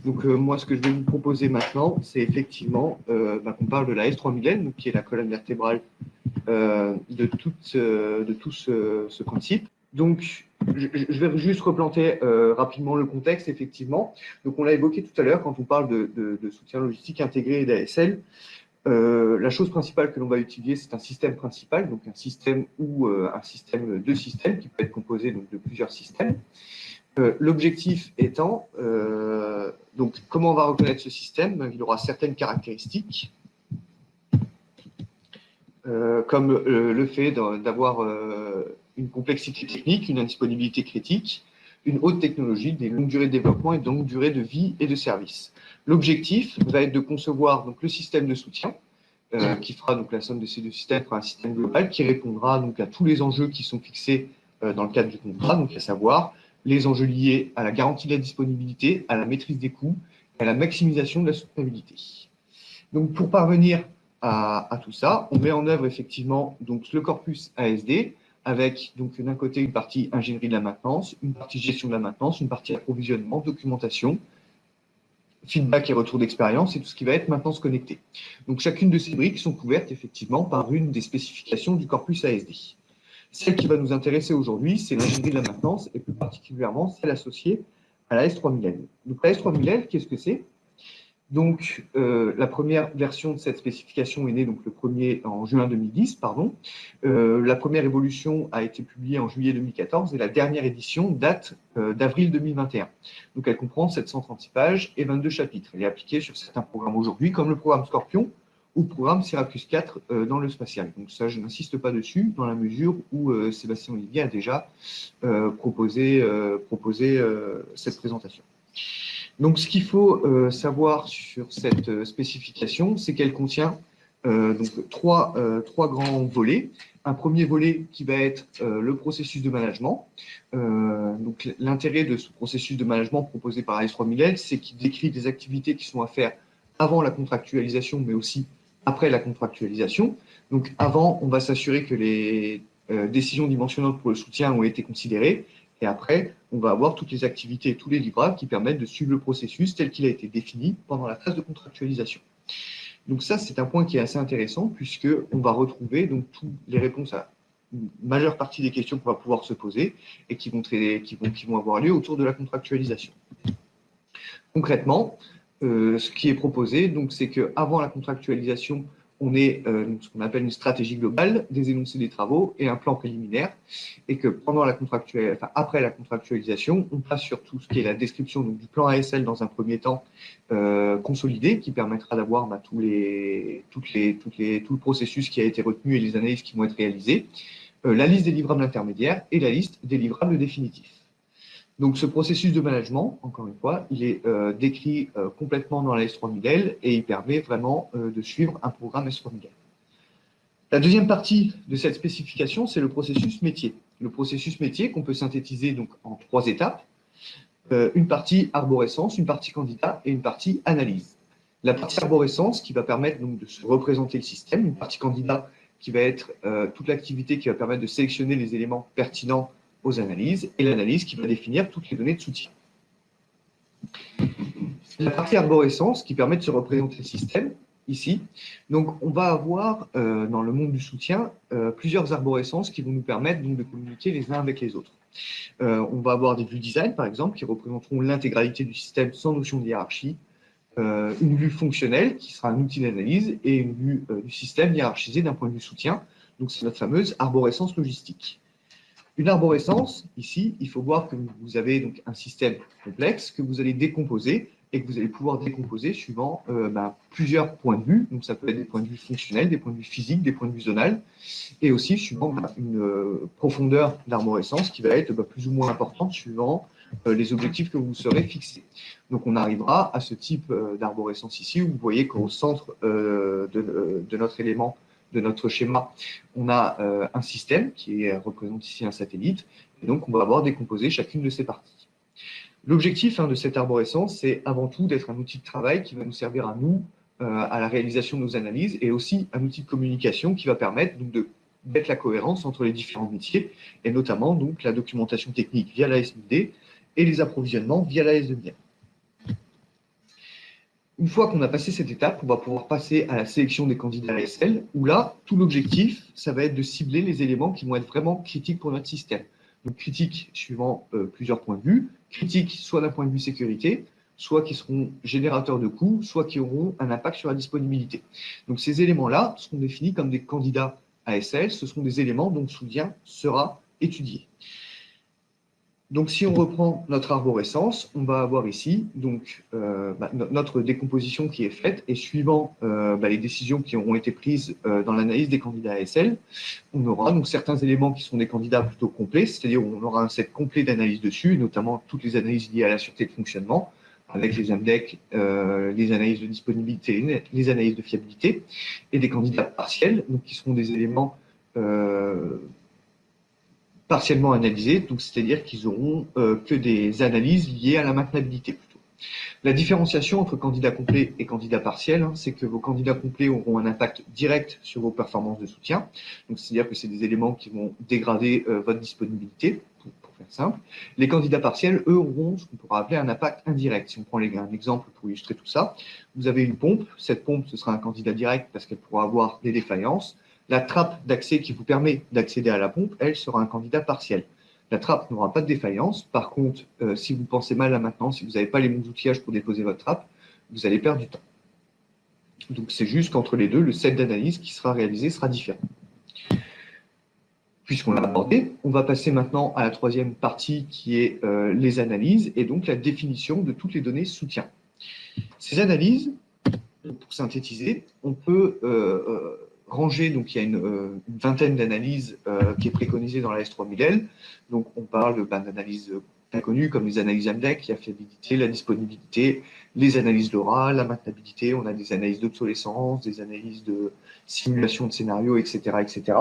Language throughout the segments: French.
Donc, moi, ce que je vais vous proposer maintenant, c'est effectivement qu'on parle de la S3000N, donc, qui est la colonne vertébrale de tout ce principe. Donc, je vais juste replanter rapidement le contexte, effectivement. Donc, on l'a évoqué tout à l'heure quand on parle de soutien logistique intégré et d'ASL. La chose principale que l'on va utiliser, c'est un système principal, donc un système ou un système de systèmes qui peut être composé donc, de plusieurs systèmes. L'objectif étant, donc, comment on va reconnaître ce système? Il aura certaines caractéristiques, comme le fait d'avoir une complexité technique, une indisponibilité critique, une haute technologie, des longues durées de développement et de longues durées de vie et de service. L'objectif va être de concevoir donc, le système de soutien, qui fera donc la somme de ces deux systèmes pour un système global qui répondra donc à tous les enjeux qui sont fixés dans le cadre du contrat, donc à savoir les enjeux liés à la garantie de la disponibilité, à la maîtrise des coûts, et à la maximisation de la soutenabilité. Donc pour parvenir à tout ça, on met en œuvre effectivement donc le corpus ASD avec donc d'un côté une partie ingénierie de la maintenance, une partie gestion de la maintenance, une partie approvisionnement, documentation, feedback et retour d'expérience et tout ce qui va être maintenance connectée. Donc chacune de ces briques sont couvertes effectivement par une des spécifications du corpus ASD. Celle qui va nous intéresser aujourd'hui, c'est l'ingénierie de la maintenance et plus particulièrement celle associée à la S3000N. Donc la S3000N, qu'est-ce que c'est? Donc la première version de cette spécification est née donc, en juin 2010. La première évolution a été publiée en juillet 2014 et la dernière édition date d'avril 2021. Donc elle comprend 736 pages et 22 chapitres. Elle est appliquée sur certains programmes aujourd'hui, comme le programme Scorpion ou le programme Syracuse 4 dans le spatial. Donc ça, je n'insiste pas dessus, dans la mesure où Sébastien Olivier a déjà proposé cette présentation. Donc, ce qu'il faut savoir sur cette spécification, c'est qu'elle contient donc, trois grands volets. Un premier volet qui va être le processus de management. Donc, l'intérêt de ce processus de management proposé par AS3000N, c'est qu'il décrit des activités qui sont à faire avant la contractualisation, mais aussi après la contractualisation. Donc, avant, on va s'assurer que les décisions dimensionnantes pour le soutien ont été considérées. Et après, on va avoir toutes les activités et tous les livrables qui permettent de suivre le processus tel qu'il a été défini pendant la phase de contractualisation. Donc ça, c'est un point qui est assez intéressant puisqu'on va retrouver donc, toutes les réponses à une majeure partie des questions qu'on va pouvoir se poser et qui vont avoir lieu autour de la contractualisation. Concrètement, ce qui est proposé, c'est qu'avant la contractualisation, on ait ce qu'on appelle une stratégie globale, des énoncés des travaux et un plan préliminaire, et que après la contractualisation, on passe sur tout ce qui est la description du plan ASL dans un premier temps consolidé, qui permettra d'avoir tout le processus qui a été retenu et les analyses qui vont être réalisées, la liste des livrables intermédiaires et la liste des livrables définitifs. Donc, ce processus de management, encore une fois, il est décrit complètement dans la S3000N et il permet vraiment de suivre un programme S3000N. La deuxième partie de cette spécification, c'est le processus métier. Le processus métier qu'on peut synthétiser donc en 3 étapes. Une partie arborescence, une partie candidat et une partie analyse. La partie arborescence qui va permettre donc, de se représenter le système, une partie candidat qui va être toute l'activité qui va permettre de sélectionner les éléments pertinents aux analyses, et l'analyse qui va définir toutes les données de soutien. La partie arborescence qui permet de se représenter le système, ici. Donc, on va avoir, dans le monde du soutien, plusieurs arborescences qui vont nous permettre donc, de communiquer les uns avec les autres. On va avoir des vues design, par exemple, qui représenteront l'intégralité du système sans notion de hiérarchie, une vue fonctionnelle, qui sera un outil d'analyse, et une vue du système hiérarchisé d'un point de vue soutien. Donc, c'est notre fameuse arborescence logistique. Une arborescence, ici, il faut voir que vous avez donc un système complexe que vous allez décomposer et que vous allez pouvoir décomposer suivant plusieurs points de vue. Donc, ça peut être des points de vue fonctionnels, des points de vue physiques, des points de vue zonales, et aussi suivant une profondeur d'arborescence qui va être plus ou moins importante suivant les objectifs que vous serez fixés. Donc, on arrivera à ce type d'arborescence ici, où vous voyez qu'au centre de notre élément, de notre schéma, on a un système qui représente ici un satellite, et donc on va avoir décomposé chacune de ces parties. L'objectif de cette arborescence, c'est avant tout d'être un outil de travail qui va nous servir à nous, à la réalisation de nos analyses, et aussi un outil de communication qui va permettre donc, de mettre la cohérence entre les différents métiers, et notamment donc, la documentation technique via la S1000D et les approvisionnements via la S2000. Une fois qu'on a passé cette étape, on va pouvoir passer à la sélection des candidats ASL, où là, tout l'objectif, ça va être de cibler les éléments qui vont être vraiment critiques pour notre système. Donc critiques suivant plusieurs points de vue, critiques soit d'un point de vue sécurité, soit qui seront générateurs de coûts, soit qui auront un impact sur la disponibilité. Donc ces éléments-là seront définis comme des candidats ASL, ce sont des éléments dont le soutien sera étudié. Donc, si on reprend notre arborescence, on va avoir ici donc, notre décomposition qui est faite et suivant les décisions qui auront été prises dans l'analyse des candidats ASL, on aura donc certains éléments qui sont des candidats plutôt complets, c'est-à-dire on aura un set complet d'analyses dessus, notamment toutes les analyses liées à la sûreté de fonctionnement, avec les AMDEC, les analyses de disponibilité, les analyses de fiabilité, et des candidats partiels, donc qui seront des éléments partiellement analysés, donc c'est-à-dire qu'ils auront que des analyses liées à la maintenabilité plutôt. La différenciation entre candidats complets et candidats partiels, c'est que vos candidats complets auront un impact direct sur vos performances de soutien, donc c'est-à-dire que c'est des éléments qui vont dégrader votre disponibilité, pour faire simple. Les candidats partiels, eux, auront ce qu'on pourra appeler un impact indirect. Si on prend un exemple pour illustrer tout ça, vous avez une pompe, cette pompe, ce sera un candidat direct parce qu'elle pourra avoir des défaillances. La trappe d'accès qui vous permet d'accéder à la pompe, elle sera un candidat partiel. La trappe n'aura pas de défaillance. Par contre, si vous pensez mal à maintenant, si vous n'avez pas les bons outillages pour déposer votre trappe, vous allez perdre du temps. Donc c'est juste qu'entre les deux, le set d'analyse qui sera réalisé sera différent. Puisqu'on l'a abordé, on va passer maintenant à la troisième partie qui est les analyses et donc la définition de toutes les données soutien. Ces analyses, pour synthétiser, on peut ranger, donc il y a une vingtaine d'analyses qui est préconisée dans la S3000L. Donc on parle d'analyses bien connues comme les analyses AMDEC, la fiabilité, la disponibilité, les analyses LoRa, la maintenabilité, on a des analyses d'obsolescence, des analyses de simulation de scénarios, etc., etc.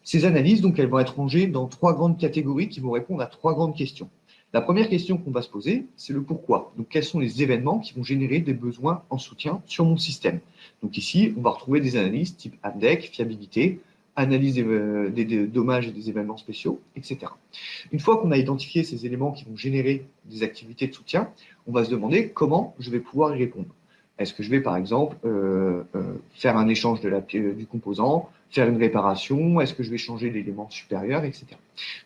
Ces analyses, donc, elles vont être rangées dans trois grandes catégories qui vont répondre à trois grandes questions. La première question qu'on va se poser, c'est le pourquoi. Donc, quels sont les événements qui vont générer des besoins en soutien sur mon système? Donc ici, on va retrouver des analyses type AMDEC, fiabilité, analyse des dommages et des événements spéciaux, etc. Une fois qu'on a identifié ces éléments qui vont générer des activités de soutien, on va se demander comment je vais pouvoir y répondre. Est-ce que je vais, par exemple, faire un échange du composant, faire une réparation? Est-ce que je vais changer l'élément supérieur, etc.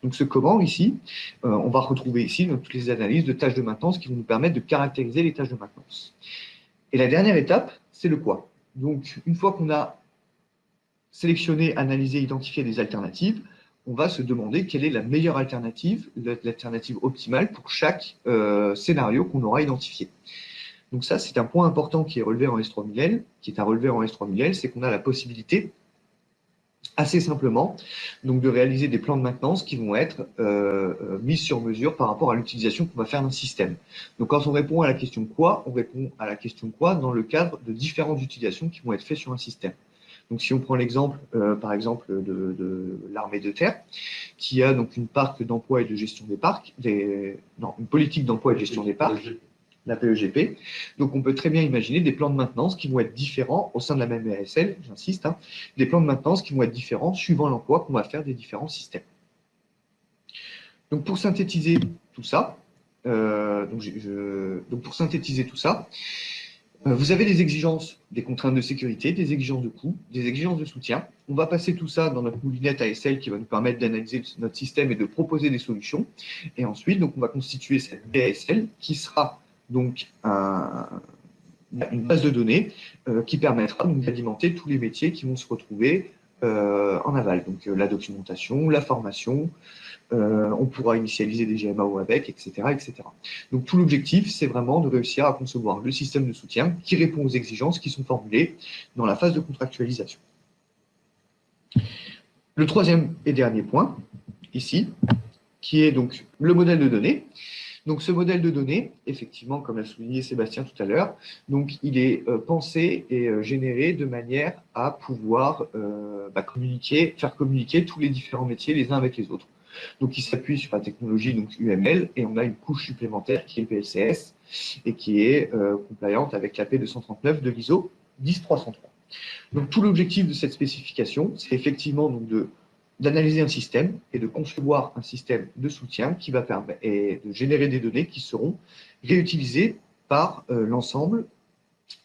Donc, ce comment, ici, on va retrouver ici dans toutes les analyses de tâches de maintenance qui vont nous permettre de caractériser les tâches de maintenance. Et la dernière étape, c'est le quoi. Donc, une fois qu'on a sélectionné, analysé, identifié des alternatives, on va se demander quelle est la meilleure alternative, l'alternative optimale pour chaque scénario qu'on aura identifié. Donc ça, c'est un point important qui est relevé en S3000L, qui est à relever en S3000L, c'est qu'on a la possibilité, assez simplement, donc de réaliser des plans de maintenance qui vont être mis sur mesure par rapport à l'utilisation qu'on va faire d'un système. Donc quand on répond à la question quoi, on répond à la question quoi dans le cadre de différentes utilisations qui vont être faites sur un système. Donc si on prend l'exemple, par exemple, de l'armée de terre, qui a donc une parc d'emploi et de gestion des parcs, une politique d'emploi et de gestion des parcs, la PEGP. Donc, on peut très bien imaginer des plans de maintenance qui vont être différents au sein de la même ASL, j'insiste, des plans de maintenance qui vont être différents suivant l'emploi qu'on va faire des différents systèmes. Donc, pour synthétiser tout ça, vous avez des exigences, des contraintes de sécurité, des exigences de coût, des exigences de soutien. On va passer tout ça dans notre moulinette ASL qui va nous permettre d'analyser notre système et de proposer des solutions. Et ensuite, donc, on va constituer cette BASL qui sera donc une base de données qui permettra d'alimenter tous les métiers qui vont se retrouver en aval. Donc la documentation, la formation, on pourra initialiser des GMAO avec, etc., etc. Donc tout l'objectif, c'est vraiment de réussir à concevoir le système de soutien qui répond aux exigences qui sont formulées dans la phase de contractualisation. Le troisième et dernier point, ici, qui est donc le modèle de données. Donc, ce modèle de données, effectivement, comme l'a souligné Sébastien tout à l'heure, donc il est pensé et généré de manière à pouvoir faire communiquer tous les différents métiers les uns avec les autres. Donc, il s'appuie sur la technologie donc, UML et on a une couche supplémentaire qui est le PLCS et qui est compliante avec la P239 de l'ISO 10303. Donc, tout l'objectif de cette spécification, c'est effectivement donc, d'analyser un système et de concevoir un système de soutien qui va permettre de générer des données qui seront réutilisées par l'ensemble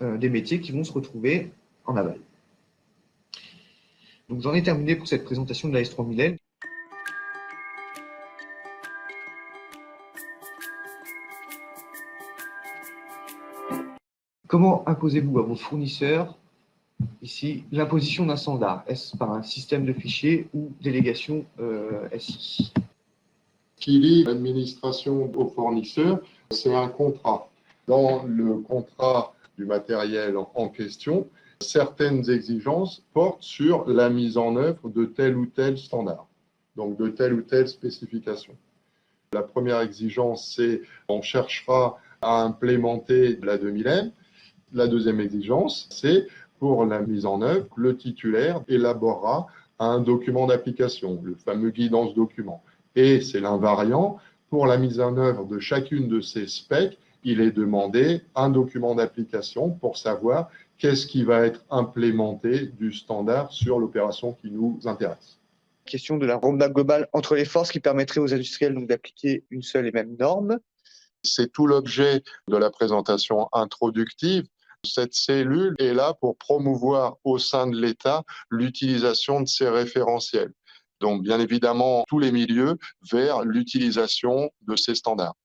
des métiers qui vont se retrouver en aval. Donc j'en ai terminé pour cette présentation de la S3000L. Comment imposez-vous à vos fournisseurs ici l'imposition d'un standard? Est-ce par un système de fichiers ou délégation SI? Qui lie l'administration aux fournisseurs, c'est un contrat. Dans le contrat du matériel en question, certaines exigences portent sur la mise en œuvre de tel ou tel standard, donc de telle ou telle spécification. La première exigence, c'est on cherchera à implémenter la 2000M. La deuxième exigence, c'est pour la mise en œuvre, le titulaire élaborera un document d'application, le fameux guidance document. Et c'est l'invariant, pour la mise en œuvre de chacune de ces specs, il est demandé un document d'application pour savoir qu'est-ce qui va être implémenté du standard sur l'opération qui nous intéresse. Question de la roadmap globale entre les forces qui permettrait aux industriels d'appliquer une seule et même norme. C'est tout l'objet de la présentation introductive. Cette cellule est là pour promouvoir au sein de l'État l'utilisation de ces référentiels. Donc, bien évidemment, tous les milieux vers l'utilisation de ces standards.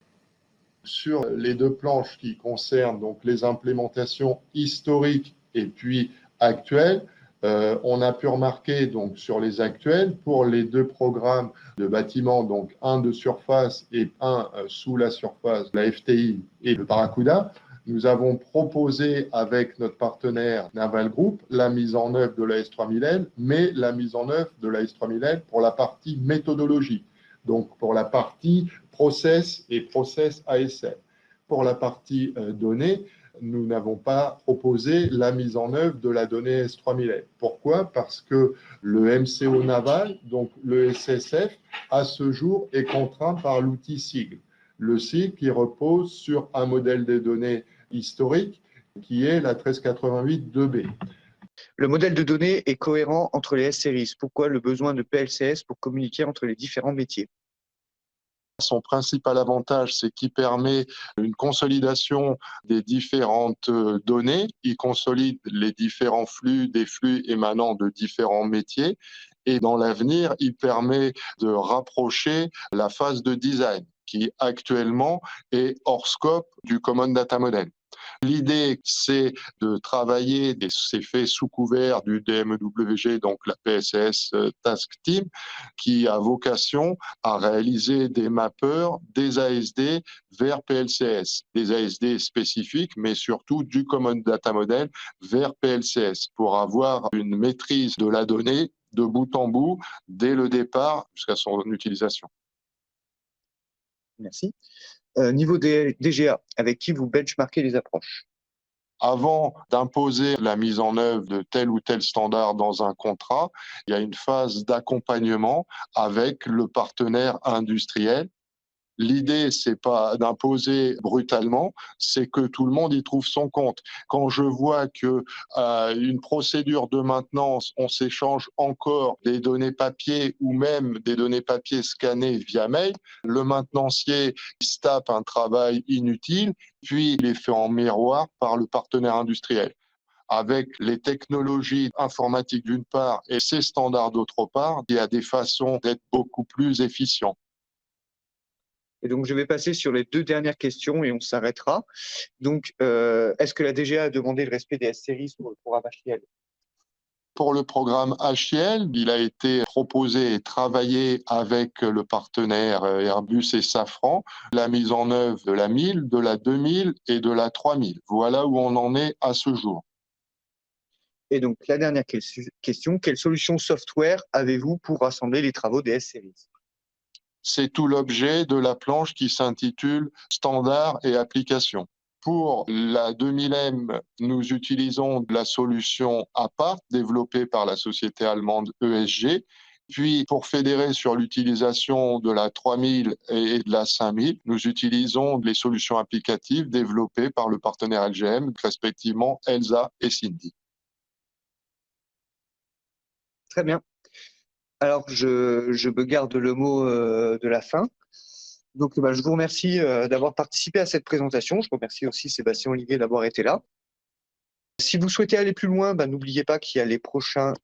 Sur les deux planches qui concernent donc les implémentations historiques et puis actuelles, on a pu remarquer donc sur les actuels, pour les deux programmes de bâtiments, donc un de surface et un sous la surface, la FTI et le Barracuda, nous avons proposé avec notre partenaire Naval Group la mise en œuvre de la S3000L, mais la mise en œuvre de la S3000L pour la partie méthodologie, donc pour la partie process et process ASL. Pour la partie données, nous n'avons pas proposé la mise en œuvre de la donnée S3000L. Pourquoi? Parce que le MCO naval, donc le SSF, à ce jour est contraint par l'outil SIGL. Le SIGL qui repose sur un modèle des données historique qui est la 1388-2B. Le modèle de données est cohérent entre les S-Series. Pourquoi le besoin de PLCS pour communiquer entre les différents métiers? Son principal avantage, c'est qu'il permet une consolidation des différentes données. Il consolide les différents flux, des flux émanant de différents métiers. Et dans l'avenir, il permet de rapprocher la phase de design, qui actuellement est hors scope du Common Data Model. L'idée, c'est de travailler, et c'est fait sous couvert du DMEWG, donc la PSS Task Team, qui a vocation à réaliser des mappeurs, des ASD vers PLCS, des ASD spécifiques, mais surtout du Common Data Model vers PLCS, pour avoir une maîtrise de la donnée de bout en bout, dès le départ jusqu'à son utilisation. Merci. Niveau des DGA, avec qui vous benchmarkez les approches? Avant d'imposer la mise en œuvre de tel ou tel standard dans un contrat, il y a une phase d'accompagnement avec le partenaire industriel. L'idée, c'est pas d'imposer brutalement, c'est que tout le monde y trouve son compte. Quand je vois que une procédure de maintenance, on s'échange encore des données papier ou même des données papier scannées via mail, le maintenancier se tape un travail inutile, puis il est fait en miroir par le partenaire industriel. Avec les technologies informatiques d'une part et ces standards d'autre part, il y a des façons d'être beaucoup plus efficient. Et donc, je vais passer sur les deux dernières questions et on s'arrêtera. Donc, est-ce que la DGA a demandé le respect des S-Series pour le programme HIL? Pour le programme HIL, il a été proposé et travaillé avec le partenaire Airbus et Safran, la mise en œuvre de la 1000, de la 2000 et de la 3000. Voilà où on en est à ce jour. Et donc, la dernière question, quelle solution software avez-vous pour rassembler les travaux des S-Series? C'est tout l'objet de la planche qui s'intitule Standards et applications. Pour la 2000M, nous utilisons la solution APART développée par la société allemande ESG. Puis, pour fédérer sur l'utilisation de la 3000 et de la 5000, nous utilisons les solutions applicatives développées par le partenaire LGM, respectivement ELSA et Cindy. Très bien. Alors, je me garde le mot de la fin. Donc, je vous remercie d'avoir participé à cette présentation. Je remercie aussi Sébastien Olivier d'avoir été là. Si vous souhaitez aller plus loin, n'oubliez pas qu'il y a les prochains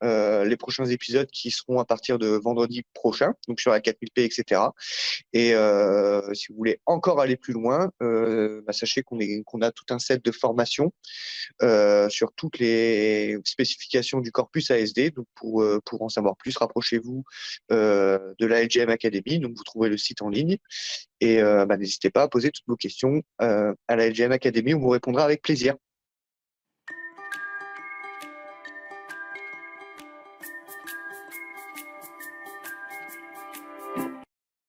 épisodes qui seront à partir de vendredi prochain, donc sur la 4000P, etc. Et si vous voulez encore aller plus loin, sachez qu'on a tout un set de formations sur toutes les spécifications du corpus ASD. Donc pour en savoir plus, rapprochez-vous de la LGM Academy. Donc vous trouverez le site en ligne et n'hésitez pas à poser toutes vos questions à la LGM Academy. On vous répondra avec plaisir.